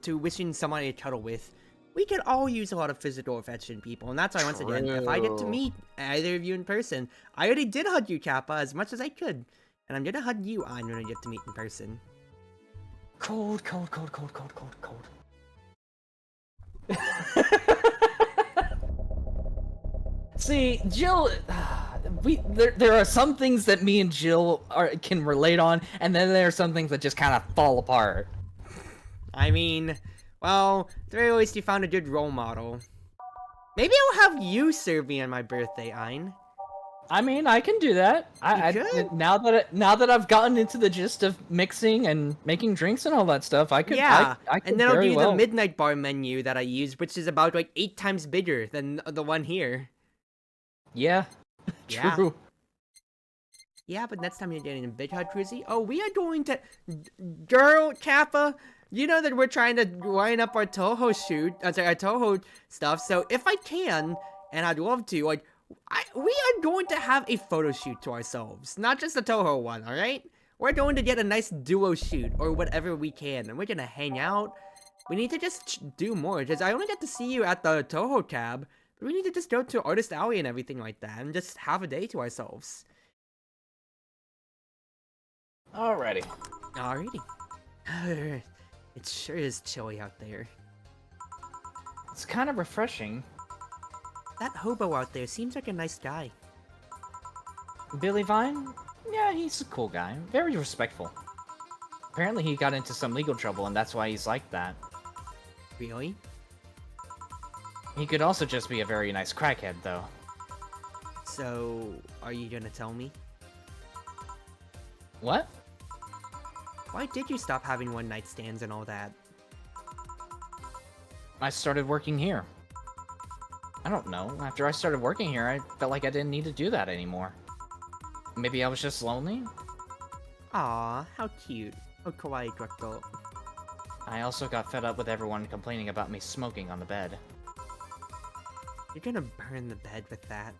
to wishing someone a cuddle with, we could all use a lot of physical affection, people. And that's why, once again, if I get to meet either of you in person, I already did hug you, Kappa, as much as I could. And I'm gonna hug you, Ein, when I get to meet in person. Cold, cold, cold, cold, cold, cold, cold. See, Jill, there are some things that me and Jill can relate on, and then there are some things that just kind of fall apart. I mean, well, at the very least you found a good role model. Maybe I'll have you serve me on my birthday, Ein. I mean, I can do that. Now that I've gotten into the gist of mixing and making drinks and all that stuff, I could. Yeah, I could and then I'll give you well. the midnight bar menu that I use, which is about like 8 times bigger than the one here. Yeah, Yeah. true. Yeah, but next time you're getting a big hot cruisy. Oh, we are going to, girl, Kappa. You know that we're trying to line up our Toho shoot, our Toho stuff. So if I can, and I'd love to, like, we are going to have a photo shoot to ourselves, not just a Toho one. All right, we're going to get a nice duo shoot or whatever we can, and we're gonna hang out. We need to just do more, because I only get to see you at the Toho cab. But we need to just go to Artist Alley and everything like that, and just have a day to ourselves. Alrighty. Alrighty. It sure is chilly out there. It's kind of refreshing. That hobo out there seems like a nice guy. Billy Vine? Yeah, he's a cool guy. Very respectful. Apparently he got into some legal trouble, and that's why he's like that. Really? He could also just be a very nice crackhead, though. So, are you gonna tell me? What? Why did you stop having one-night stands and all that? I started working here. I don't know. After I started working here, I felt like I didn't need to do that anymore. Maybe I was just lonely? Aw, how cute. Oh, kawaii girl. I also got fed up with everyone complaining about me smoking on the bed. You're gonna burn the bed with that.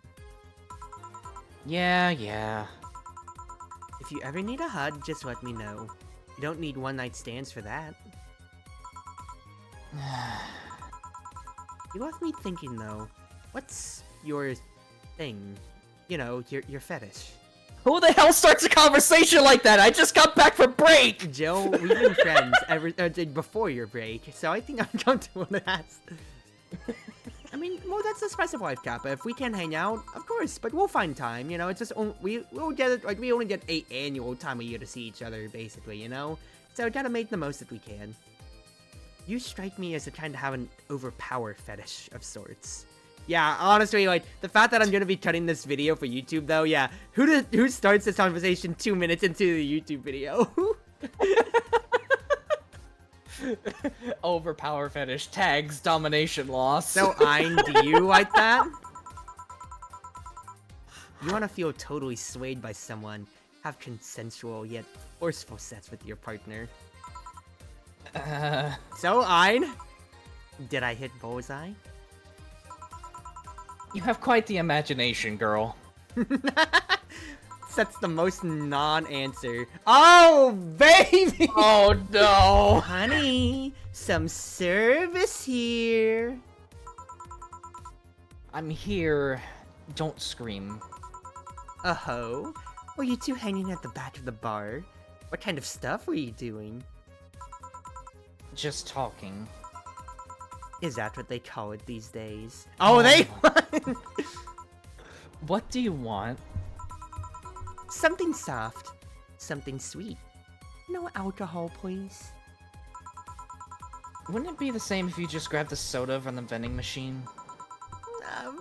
Yeah. If you ever need a hug, just let me know. You don't need one-night stands for that. You left me thinking, though. What's your thing? You know, your fetish. Who the hell starts a conversation like that? I just got back from break! Jill, we've been friends before your break, so I think I'm comfortable with that. I mean, well, that's the spice of life, Kappa. If we can hang out, of course, but we'll find time, you know? It's just, we'll get it, like, we only get 8 annual time a year to see each other, basically, you know? So we gotta make the most that we can. You strike me as a kind of have an overpower fetish of sorts. Yeah, honestly, like, the fact that I'm gonna be cutting this video for YouTube, though, yeah. Who starts this conversation 2 minutes into the YouTube video? Overpower fetish tags domination loss. So, Ein, do you like that? You want to feel totally swayed by someone, have consensual yet forceful sex with your partner. So, Ein, did I hit bullseye? You have quite the imagination, girl. That's the most non-answer. Oh, baby! Oh, no! Honey, some service here. I'm here. Don't scream. Oh, were you two hanging at the back of the bar? What kind of stuff were you doing? Just talking. Is that what they call it these days? Oh, they... What do you want? Something soft. Something sweet. No alcohol, please. Wouldn't it be the same if you just grabbed the soda from the vending machine?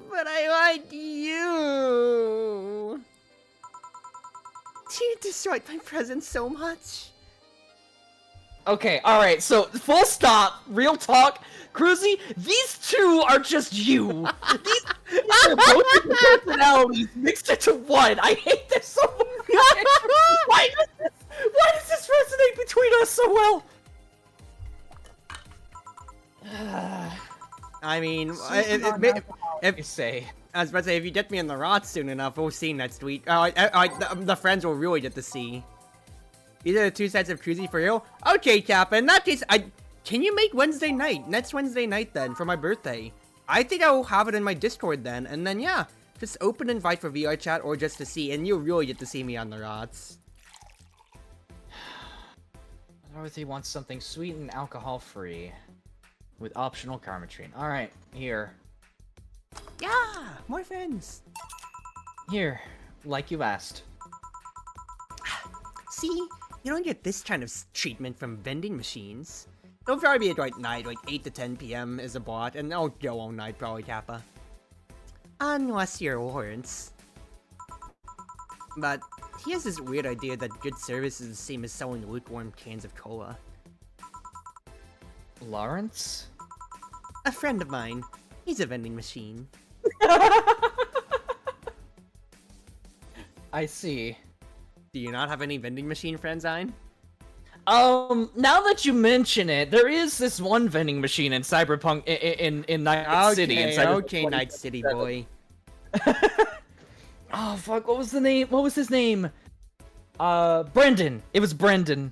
But I like you. You destroyed my present so much. Okay, alright, so full stop, real talk. Cruzy, these two are just you. These are both your personalities mixed into one. I hate this so much. Why does this resonate between us so well? I mean, if you say. I was about to say, if you get me in the rot soon enough, we'll see next week. The friends will really get to see. These are the two sets of Cruzy for real? Okay, Kappa, in that case, can you make Wednesday night? Next Wednesday night then, for my birthday. I think I'll have it in my Discord then, and then yeah, just open invite for VR chat or just to see, and you'll really get to see me on the rods. Dorothy wants something sweet and alcohol-free, with optional karmatrine. Alright, here. Yeah, more friends. Here, like you asked. See, you don't get this kind of treatment from vending machines. It'll probably be at like night, like 8 to 10 p.m. is a bot, and I'll go all night probably, Kappa. Unless you're Lawrence. But he has this weird idea that good service is the same as selling lukewarm cans of cola. Lawrence? A friend of mine. He's a vending machine. I see. Do you not have any vending machine friends, Ein? Now that you mention it, there is this one vending machine in Cyberpunk in Night City. In Cyberpunk Okay, Night City boy. Oh fuck! What was the name? What was his name? Brendan. It was Brendan.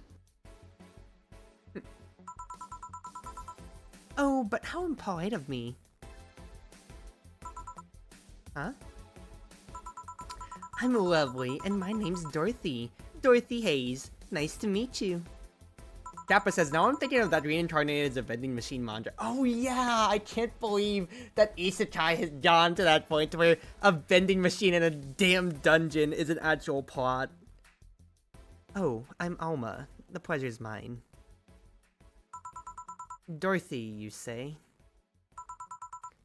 Oh, but how impolite of me. Huh? I'm lovely, and my name's Dorothy. Dorothy Hayes. Nice to meet you. Kappa says, now I'm thinking of that reincarnated as a vending machine mantra. Oh yeah, I can't believe that Isekai has gone to that point where a vending machine in a damn dungeon is an actual plot. Oh, I'm Alma. The pleasure's mine. Dorothy, you say?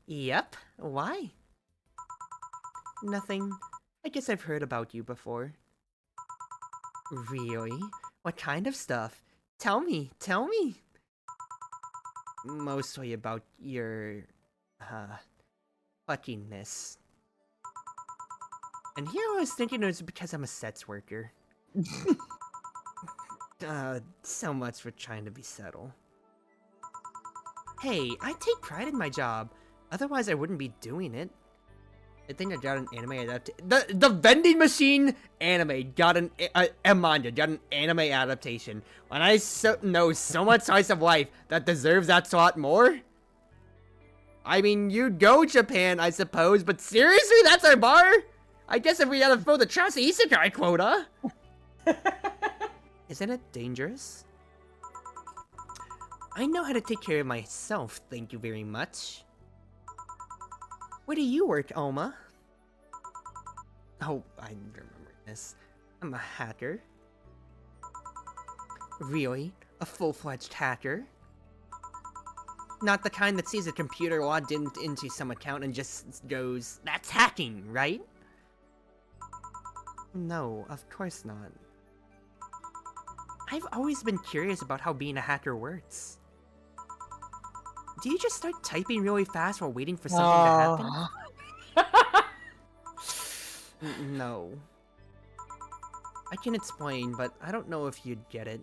Yep. Why? Nothing. I guess I've heard about you before. Really? What kind of stuff? Tell me, tell me! Mostly about your, fuckiness. And here I was thinking it was because I'm a sets worker. So much for trying to be subtle. Hey, I take pride in my job. Otherwise I wouldn't be doing it. I think I got an anime adaptation. The vending machine anime got an manga got an anime adaptation. When I know so much slice of life that deserves that slot more. I mean, you go Japan, I suppose, but seriously, that's our bar? I guess if we had to throw the Trust Isekai quota. Isn't it dangerous? I know how to take care of myself, thank you very much. Where do you work, Alma? Oh, I remember this. I'm a hacker. Really? A full-fledged hacker? Not the kind that sees a computer logged into some account and just goes, that's hacking, right? No, of course not. I've always been curious about how being a hacker works. Do you just start typing really fast while waiting for something to happen? No. I can explain, but I don't know if you'd get it.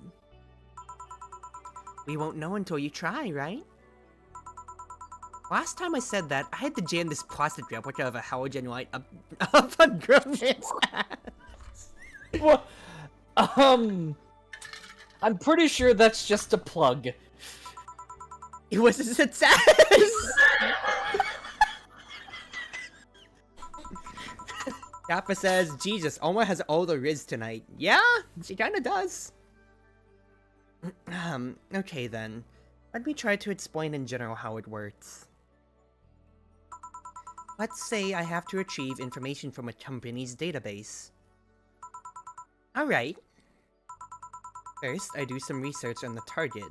We won't know until you try, right? Last time I said that, I had to jam this plastic replica of a halogen light up a grown man's ass. Well, I'm pretty sure that's just a plug. It was a success! Kappa says, Jesus, Alma has all the riz tonight. Yeah, she kinda does. Okay then. Let me try to explain in general how it works. Let's say I have to retrieve information from a company's database. Alright. First, I do some research on the target.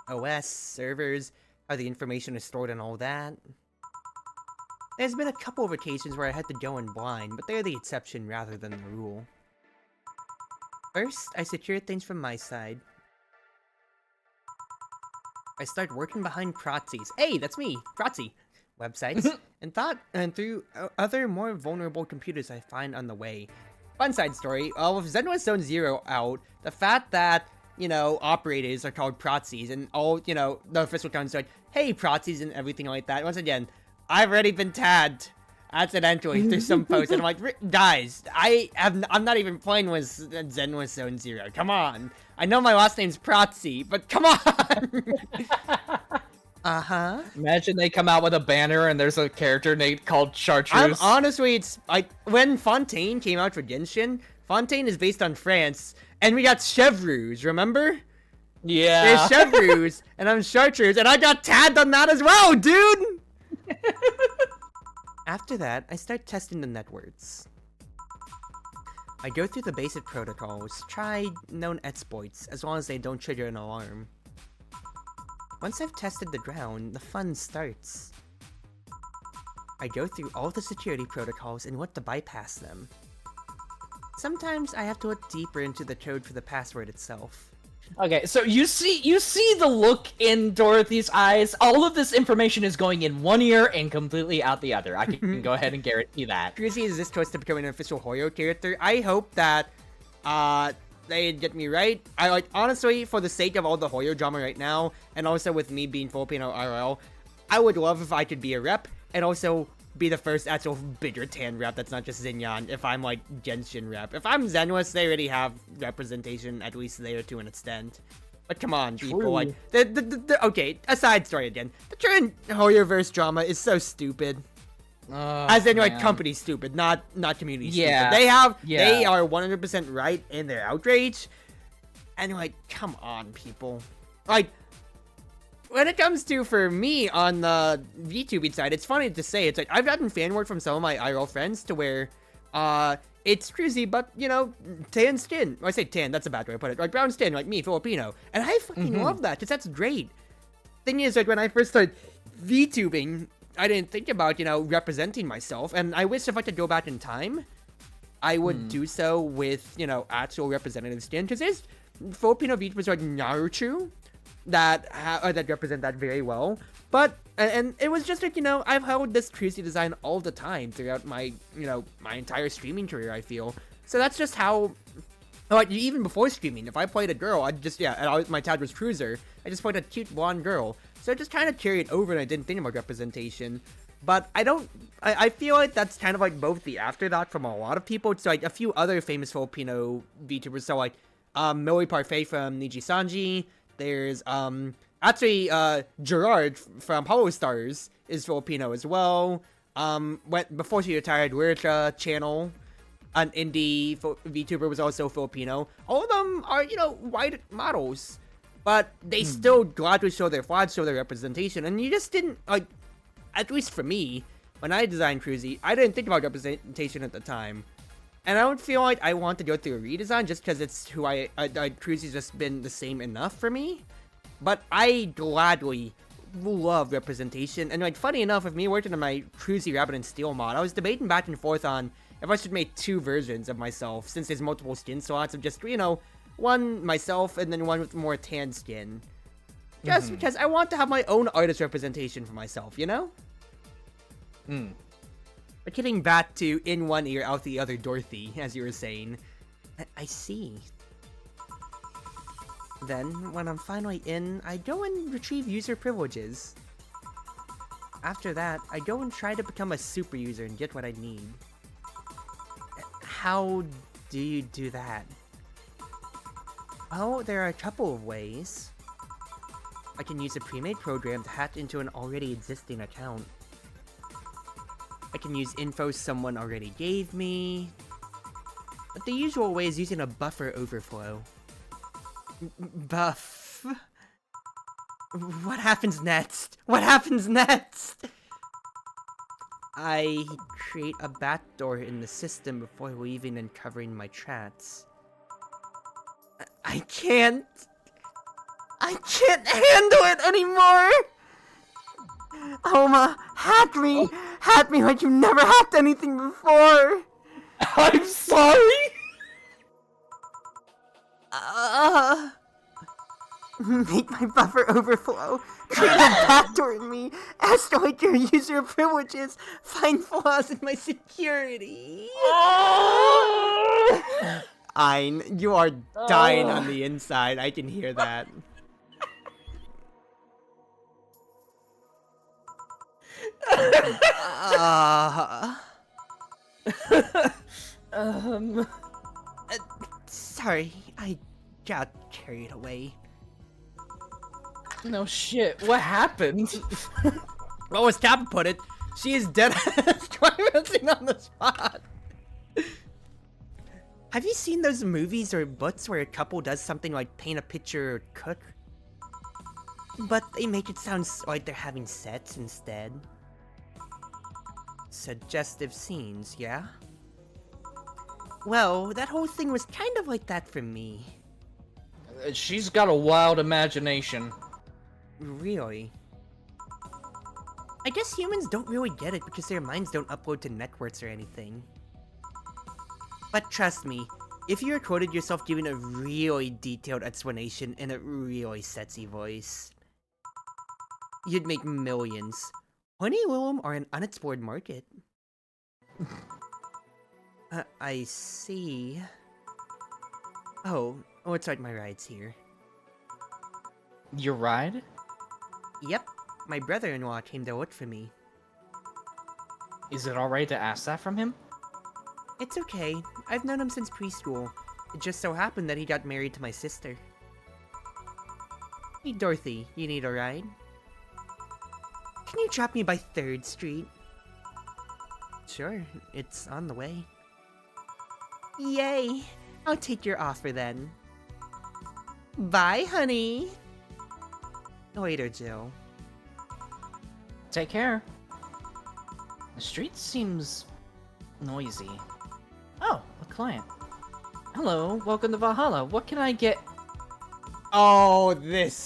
OS, servers, how the information is stored and all that. There's been a couple of occasions where I had to go in blind, but they're the exception rather than the rule. First, I secure things from my side. I start working behind proxies. Hey, that's me, Proxy! Websites, and through other more vulnerable computers I find on the way. Fun side story, with Zenwa Zone Zero out, the fact that, you know, operators are called proxies, and all, you know, the official accounts are like, hey, proxies and everything like that. Once again, I've already been tagged accidentally through some post, and I'm like, guys, I'm not even playing with Zenless Zone Zero. Come on, I know my last name's Proxy, but come on. Imagine they come out with a banner and there's a character named called Chartreuse. Honestly, it's like when Fontaine came out for Genshin. Fontaine is based on France, and we got Chevreuse. Remember? Yeah. There's Chevreuse, and I'm Chartreuse, and I got tagged on that as well, dude! After that, I start testing the networks. I go through the basic protocols, try known exploits, as long as they don't trigger an alarm. Once I've tested the ground, the fun starts. I go through all the security protocols and look to bypass them. Sometimes I have to look deeper into the code for the password itself. Okay, so you see the look in Dorothy's eyes. All of this information is going in one ear and completely out the other. I can go ahead and guarantee that. Cruzy is this close to becoming an official Hoyo character. I hope that they get me right. I like, honestly, for the sake of all the Hoyo drama right now, and also with me being Filipino RL, I would love if I could be a rep and also be the first actual bigger tan rep that's not just Xinyan if I'm like Genshin rep. If I'm Zenless, they already have representation, at least there to an extent. But come on, people, like, okay, a side story again. The current Hoyoverse drama is so stupid. As in, like, company stupid, not community stupid. They are 100% right in their outrage. And, like, come on, people. Like, when it comes to, for me, on the VTubing side, it's funny to say, it's like, I've gotten fan work from some of my IRL friends to where, it's cruisy, but, you know, tan skin. Or I say tan, that's a bad way to put it. Like, brown skin, like me, Filipino. And I fucking love that, because that's great. Thing is, like, when I first started VTubing, I didn't think about, you know, representing myself, and I wish if I could go back in time, I would do so with, you know, actual representative skin, because there's Filipino VTubers like Naruto that represent that very well, but, and it was just like, you know, I've held this crazy design all the time throughout my, you know, my entire streaming career, I feel. So that's just how, like, even before streaming, if I played a girl, I'd just, my tag was Cruiser, I just played a cute blonde girl. So it just kind of carried over and I didn't think about representation. But I feel like that's kind of like both the afterthought from a lot of people. It's like a few other famous Filipino VTubers, so like, Millie Parfait from Niji Sanji, there's, actually, Gerard from Hollow Stars is Filipino as well. Before she retired, Wircha Channel, an indie VTuber, was also Filipino. All of them are, you know, white models. But they still gladly show their flags, show their representation, and you just didn't, like, at least for me, when I designed Cruzy, I didn't think about representation at the time. And I would feel like I want to go through a redesign just because it's who Cruzy's just been the same enough for me. But I gladly love representation, and like, funny enough, with me working on my Cruzy Rabbit and Steel mod, I was debating back and forth on if I should make 2 versions of myself, since there's multiple skin slots of just, you know, one myself and then one with more tan skin. Just because I want to have my own artist representation for myself, you know? But getting back to in one ear, out the other Dorothy, as you were saying, I see. Then, when I'm finally in, I go and retrieve user privileges. After that, I go and try to become a super user and get what I need. How do you do that? Oh, there are a couple of ways. I can use a pre-made program to hack into an already existing account. I can use info someone already gave me. But the usual way is using a buffer overflow. Buff. What happens next? What happens next? I create a backdoor in the system before leaving and covering my chats. I can't handle it anymore! Oma, hack me! Hack me like you never hacked anything before! I'm sorry! Make my buffer overflow. Create a backdoor in me. Escalate your user privileges. Find flaws in my security. Ein, you are dying on the inside. I can hear that. um... Sorry, I got carried away. No shit, what happened? Well, as Kappa put it, she is dead missing on the spot. Have you seen those movies or books where a couple does something like paint a picture or cook? But they make it sound like they're having sex instead. Suggestive scenes, yeah? Well, that whole thing was kind of like that for me. She's got a wild imagination. Really? I guess humans don't really get it because their minds don't upload to networks or anything. But trust me, if you recorded yourself giving a really detailed explanation in a really sexy voice, you'd make millions. Honey Willem are an unexplored market. I see. Oh, it's like my ride's here. Your ride? Yep, my brother-in-law came to look for me. Is it alright to ask that from him? It's okay. I've known him since preschool. It just so happened that he got married to my sister. Hey Dorothy, you need a ride? Can you drop me by 3rd Street? Sure, it's on the way. Yay! I'll take your offer then. Bye, honey! Later, Jill. Take care. The street seems noisy. Oh, a client. Hello, welcome to Valhalla. What can I get? Oh, this